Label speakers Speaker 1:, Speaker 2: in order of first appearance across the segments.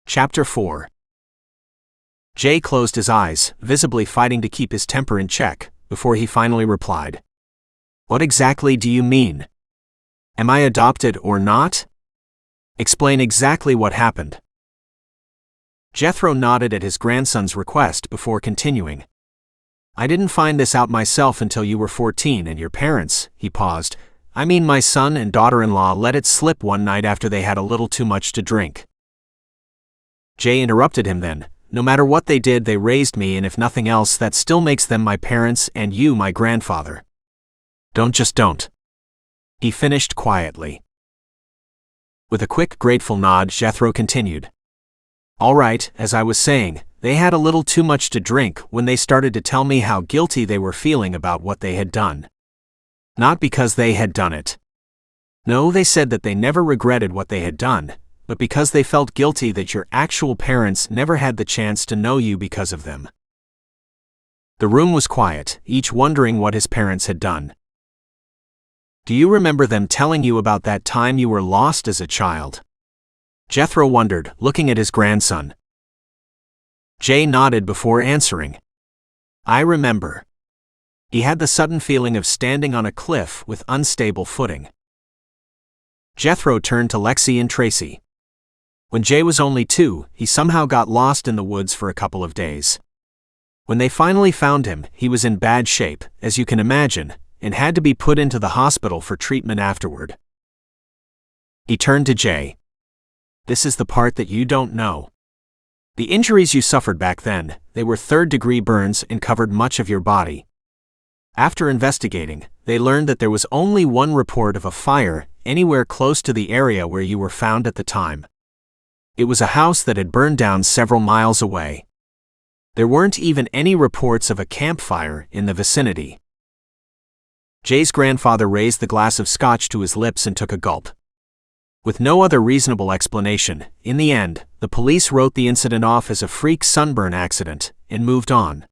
Speaker 1: Chapter 4. Jay closed his eyes, visibly fighting to keep his temper in check, before he finally replied. "What exactly do you mean? Am I adopted or not? Explain exactly what happened." Jethro nodded at his grandson's request before continuing. "I didn't find this out myself until you were 14 and your parents," he paused. "I mean my son and daughter-in-law let it slip one night after they had a little too much to drink." Jay interrupted him then. "No matter what they did, they raised me, and if nothing else, that still makes them my parents and you my grandfather. Don't. He finished quietly. With a quick, grateful nod, Jethro continued. "All right, as I was saying, they had a little too much to drink when they started to tell me how guilty they were feeling about what they had done. Not because they had done it. No, they said that they never regretted what they had done, but because they felt guilty that your actual parents never had the chance to know you because of them." The room was quiet, each wondering what his parents had done. "Do you remember them telling you about that time you were lost as a child?" Jethro wondered, looking at his grandson. Jay nodded before answering. "I remember." He had the sudden feeling of standing on a cliff with unstable footing. Jethro turned to Lexie and Tracy. When Jay was only 2, he somehow got lost in the woods for a couple of days. When they finally found him, he was in bad shape, as you can imagine, and had to be put into the hospital for treatment afterward. He turned to Jay. "This is the part that you don't know. The injuries you suffered back then, they were third-degree burns and covered much of your body. After investigating, they learned that there was only one report of a fire anywhere close to the area where you were found at the time. It was a house that had burned down several miles away. There weren't even any reports of a campfire in the vicinity." Jay's grandfather raised the glass of scotch to his lips and took a gulp. With no other reasonable explanation, in the end, the police wrote the incident off as a freak sunburn accident and moved on.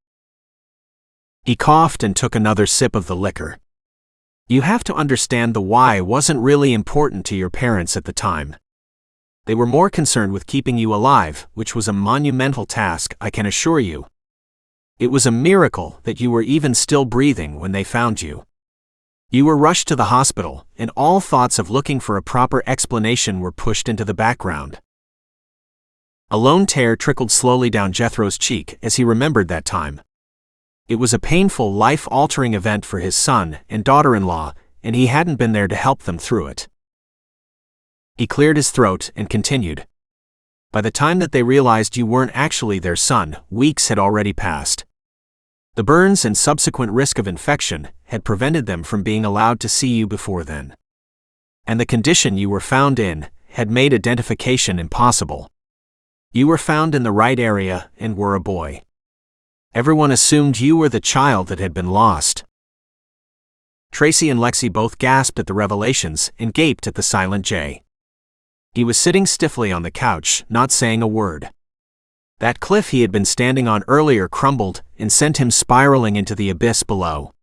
Speaker 1: He coughed and took another sip of the liquor. "You have to understand the why wasn't really important to your parents at the time. They were more concerned with keeping you alive, which was a monumental task, I can assure you. It was a miracle that you were even still breathing when they found you. You were rushed to the hospital, and all thoughts of looking for a proper explanation were pushed into the background." A lone tear trickled slowly down Jethro's cheek as he remembered that time. It was a painful, life-altering event for his son and daughter-in-law, and he hadn't been there to help them through it. He cleared his throat and continued. "By the time that they realized you weren't actually their son, weeks had already passed. The burns and subsequent risk of infection had prevented them from being allowed to see you before then. And the condition you were found in had made identification impossible. You were found in the right area and were a boy. Everyone assumed you were the child that had been lost." Tracy and Lexie both gasped at the revelations and gaped at the silent Jay. He was sitting stiffly on the couch, not saying a word. That cliff he had been standing on earlier crumbled and sent him spiraling into the abyss below.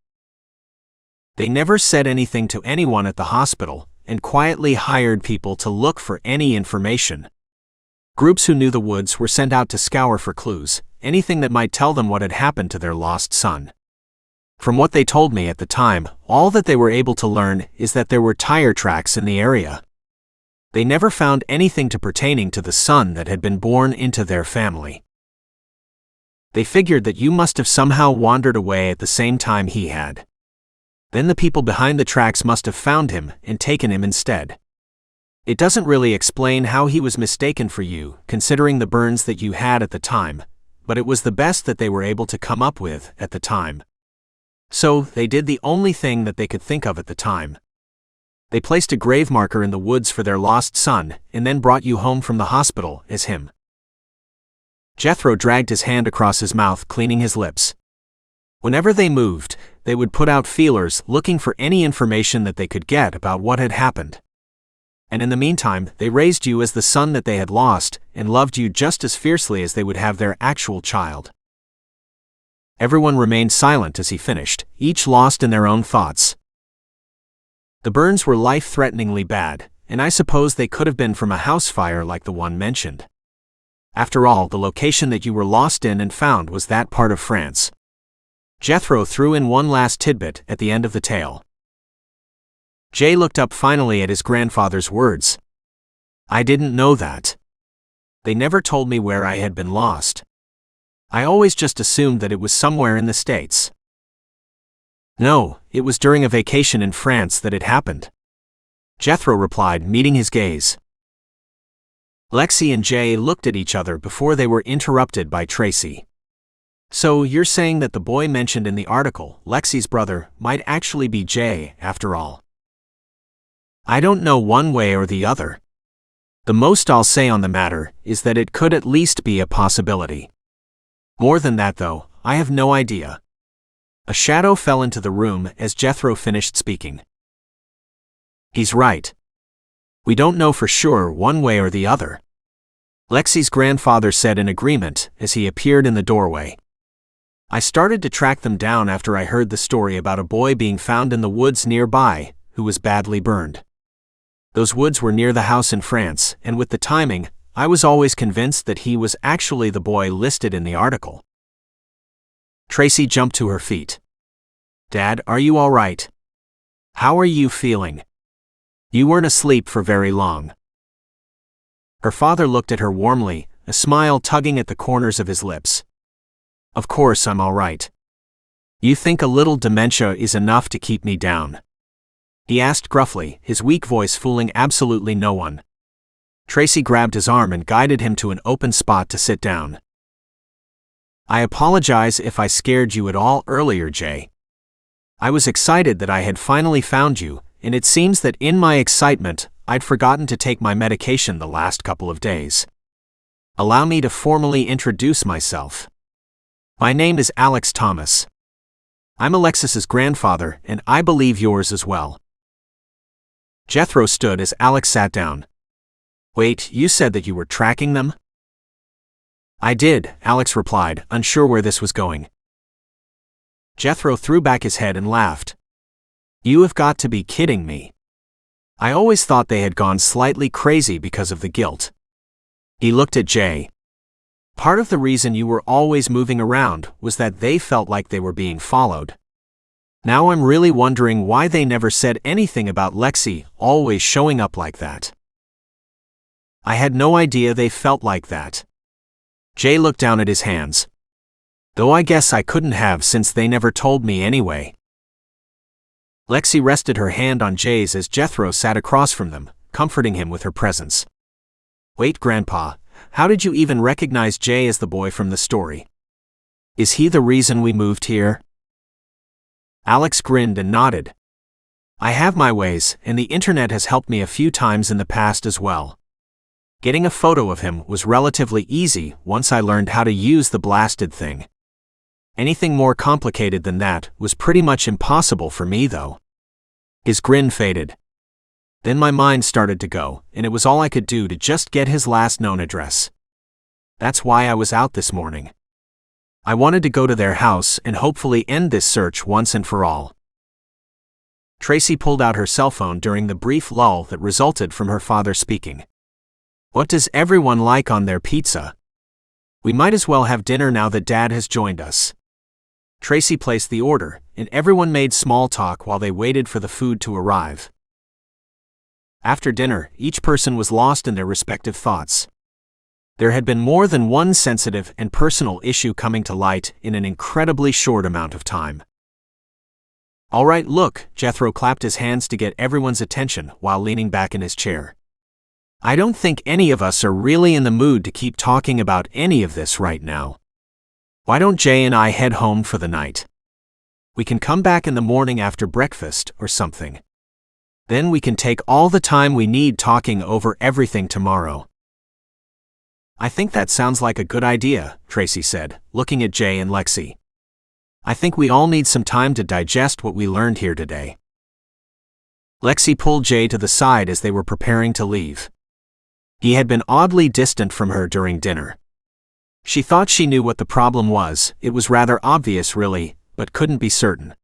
Speaker 1: They never said anything to anyone at the hospital, and quietly hired people to look for any information. Groups who knew the woods were sent out to scour for clues, anything that might tell them what had happened to their lost son. From what they told me at the time, all that they were able to learn is that there were tire tracks in the area. They never found anything pertaining to the son that had been born into their family. They figured that you must have somehow wandered away at the same time he had. Then the people behind the tracks must have found him and taken him instead. It doesn't really explain how he was mistaken for you, considering the burns that you had at the time, but it was the best that they were able to come up with at the time. So, they did the only thing that they could think of at the time. They placed a grave marker in the woods for their lost son, and then brought you home from the hospital as him." Jethro dragged his hand across his mouth, cleaning his lips. Whenever they moved, they would put out feelers looking for any information that they could get about what had happened. And in the meantime, they raised you as the son that they had lost, and loved you just as fiercely as they would have their actual child. Everyone remained silent as he finished, each lost in their own thoughts. "The burns were life-threateningly bad, and I suppose they could have been from a house fire like the one mentioned. After all, the location that you were lost in and found was that part of France. Jethro threw in one last tidbit at the end of the tale. Jay looked up finally at his grandfather's words. I didn't know that. They never told me where I had been lost. I always just assumed that it was somewhere in the States. No, it was during a vacation in France that it happened. Jethro replied, meeting his gaze. Lexie and Jay looked at each other before they were interrupted by Tracy. So you're saying that the boy mentioned in the article, Lexie's brother, might actually be Jay, after all? I don't know one way or the other. The most I'll say on the matter is that it could at least be a possibility. More than that, though, I have no idea. A shadow fell into the room as Jethro finished speaking. He's right. We don't know for sure one way or the other. Lexie's grandfather said in agreement as he appeared in the doorway. I started to track them down after I heard the story about a boy being found in the woods nearby who was badly burned. Those woods were near the house in France, and with the timing, I was always convinced that he was actually the boy listed in the article. Tracy jumped to her feet. Dad, are you all right? How are you feeling? You weren't asleep for very long. Her father looked at her warmly, a smile tugging at the corners of his lips. Of course I'm all right. You think a little dementia is enough to keep me down? He asked gruffly, his weak voice fooling absolutely no one. Tracy grabbed his arm and guided him to an open spot to sit down. I apologize if I scared you at all earlier, Jay. I was excited that I had finally found you, and it seems that in my excitement, I'd forgotten to take my medication the last couple of days. Allow me to formally introduce myself. My name is Alex Thomas. I'm Alexis's grandfather, and I believe yours as well. Jethro stood as Alex sat down. Wait, you said that you were tracking them? I did, Alex replied, unsure where this was going. Jethro threw back his head and laughed. You have got to be kidding me. I always thought they had gone slightly crazy because of the guilt. He looked at Jay. Part of the reason you were always moving around was that they felt like they were being followed. Now I'm really wondering why they never said anything about Lexie always showing up like that. I had no idea they felt like that. Jay looked down at his hands. Though I guess I couldn't have since they never told me anyway. Lexie rested her hand on Jay's as Jethro sat across from them, comforting him with her presence. Wait, Grandpa, how did you even recognize Jay as the boy from the story? Is he the reason we moved here? Alex grinned and nodded. I have my ways, and the internet has helped me a few times in the past as well. Getting a photo of him was relatively easy once I learned how to use the blasted thing. Anything more complicated than that was pretty much impossible for me, though. His grin faded. Then my mind started to go, and it was all I could do to just get his last known address. That's why I was out this morning. I wanted to go to their house and hopefully end this search once and for all. Tracy pulled out her cell phone during the brief lull that resulted from her father speaking. What does everyone like on their pizza? We might as well have dinner now that Dad has joined us. Tracy placed the order, and everyone made small talk while they waited for the food to arrive. After dinner, each person was lost in their respective thoughts. There had been more than one sensitive and personal issue coming to light in an incredibly short amount of time. All right, look, Jethro clapped his hands to get everyone's attention while leaning back in his chair. I don't think any of us are really in the mood to keep talking about any of this right now. Why don't Jay and I head home for the night? We can come back in the morning after breakfast or something. Then we can take all the time we need talking over everything tomorrow. I think that sounds like a good idea, Tracy said, looking at Jay and Lexie. I think we all need some time to digest what we learned here today. Lexie pulled Jay to the side as they were preparing to leave. He had been oddly distant from her during dinner. She thought she knew what the problem was, it was rather obvious really, but couldn't be certain.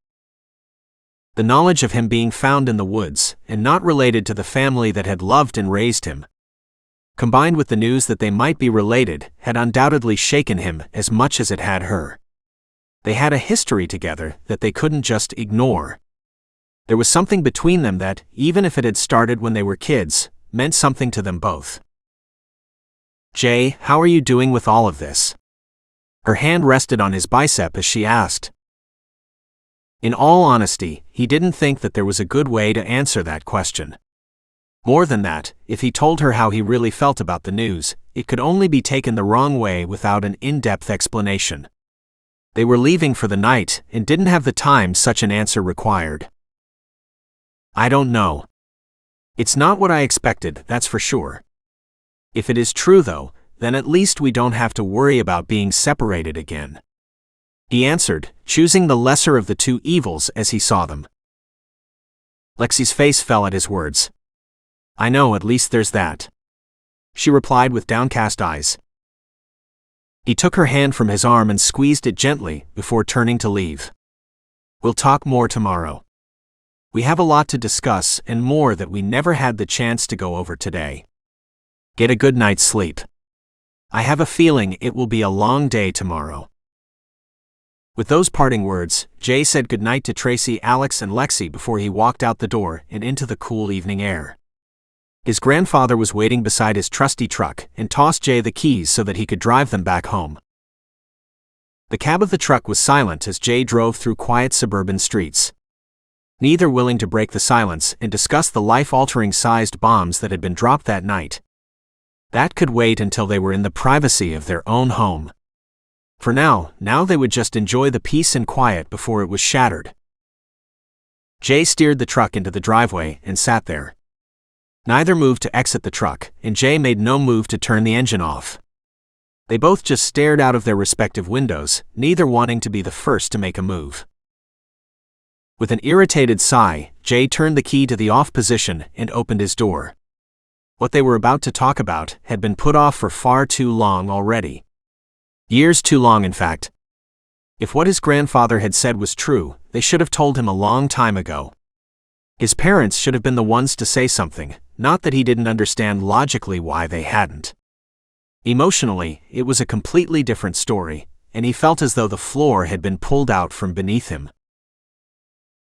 Speaker 1: The knowledge of him being found in the woods, and not related to the family that had loved and raised him. combined with the news that they might be related, had undoubtedly shaken him as much as it had her. They had a history together that they couldn't just ignore. There was something between them that, even if it had started when they were kids, meant something to them both. "Jay, how are you doing with all of this?" Her hand rested on his bicep as she asked. In all honesty, he didn't think that there was a good way to answer that question. More than that, if he told her how he really felt about the news, it could only be taken the wrong way without an in-depth explanation. They were leaving for the night and didn't have the time such an answer required. "I don't know. It's not what I expected, that's for sure. If it is true though, then at least we don't have to worry about being separated again," he answered, choosing the lesser of the two evils as he saw them. Lexie's face fell at his words. "I know, at least there's that," she replied with downcast eyes. He took her hand from his arm and squeezed it gently before turning to leave. "We'll talk more tomorrow. We have a lot to discuss and more that we never had the chance to go over today. Get a good night's sleep. I have a feeling it will be a long day tomorrow." With those parting words, Jay said goodnight to Tracy, Alex, and Lexie before he walked out the door and into the cool evening air. His grandfather was waiting beside his trusty truck and tossed Jay the keys so that he could drive them back home. The cab of the truck was silent as Jay drove through quiet suburban streets. Neither willing to break the silence and discuss the life-altering sized bombs that had been dropped that night. That could wait until they were in the privacy of their own home. For now they would just enjoy the peace and quiet before it was shattered. Jay steered the truck into the driveway and sat there. Neither moved to exit the truck, and Jay made no move to turn the engine off. They both just stared out of their respective windows, neither wanting to be the first to make a move. With an irritated sigh, Jay turned the key to the off position and opened his door. What they were about to talk about had been put off for far too long already. Years too long, in fact. If what his grandfather had said was true, they should have told him a long time ago. His parents should have been the ones to say something, not that he didn't understand logically why they hadn't. Emotionally, it was a completely different story, and he felt as though the floor had been pulled out from beneath him.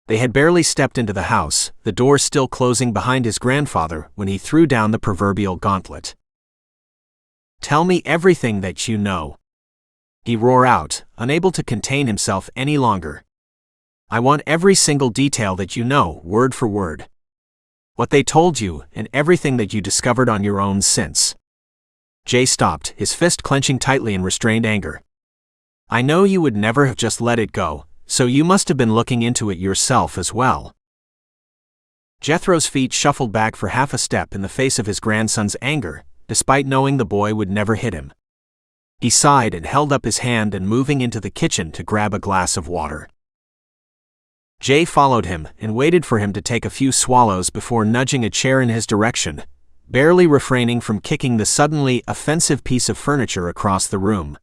Speaker 1: They had barely stepped into the house, the door still closing behind his grandfather, when he threw down the proverbial gauntlet. "Tell me everything that you know," he roared out, unable to contain himself any longer. "I want every single detail that you know, word for word. What they told you, and everything that you discovered on your own since." Jay stopped, his fist clenching tightly in restrained anger. "I know you would never have just let it go, so you must have been looking into it yourself as well." Jethro's feet shuffled back for half a step in the face of his grandson's anger, despite knowing the boy would never hit him. He sighed and held up his hand and moving into the kitchen to grab a glass of water. Jay followed him and waited for him to take a few swallows before nudging a chair in his direction, barely refraining from kicking the suddenly offensive piece of furniture across the room.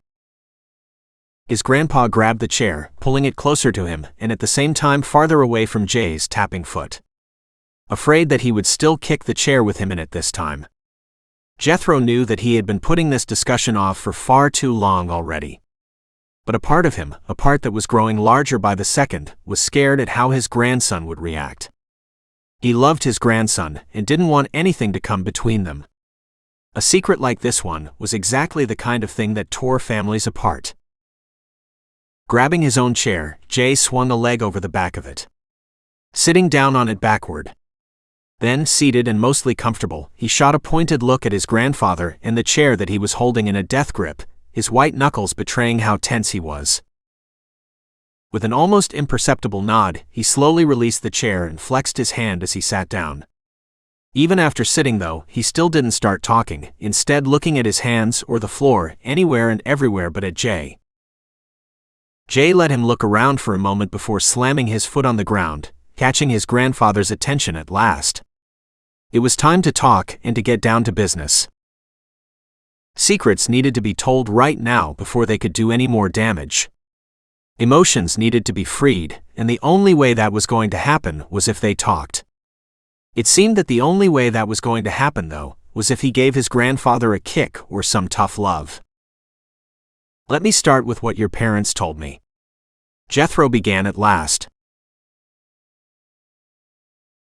Speaker 1: His grandpa grabbed the chair, pulling it closer to him and at the same time farther away from Jay's tapping foot. Afraid that he would still kick the chair with him in it this time. Jethro knew that he had been putting this discussion off for far too long already. But a part of him, a part that was growing larger by the second, was scared at how his grandson would react. He loved his grandson and didn't want anything to come between them. A secret like this one was exactly the kind of thing that tore families apart. Grabbing his own chair, Jay swung a leg over the back of it. Sitting down on it backward. Then, seated and mostly comfortable, he shot a pointed look at his grandfather and the chair that he was holding in a death grip, his white knuckles betraying how tense he was. With an almost imperceptible nod, he slowly released the chair and flexed his hand as he sat down. Even after sitting though, he still didn't start talking, instead looking at his hands or the floor, anywhere and everywhere but at Jay. Jay let him look around for a moment before slamming his foot on the ground, catching his grandfather's attention at last. It was time to talk and to get down to business. Secrets needed to be told right now before they could do any more damage. Emotions needed to be freed, and the only way that was going to happen was if they talked. It seemed that the only way that was going to happen, though, was if he gave his grandfather a kick or some tough love. Let me start with what your parents told me. Jethro began at last,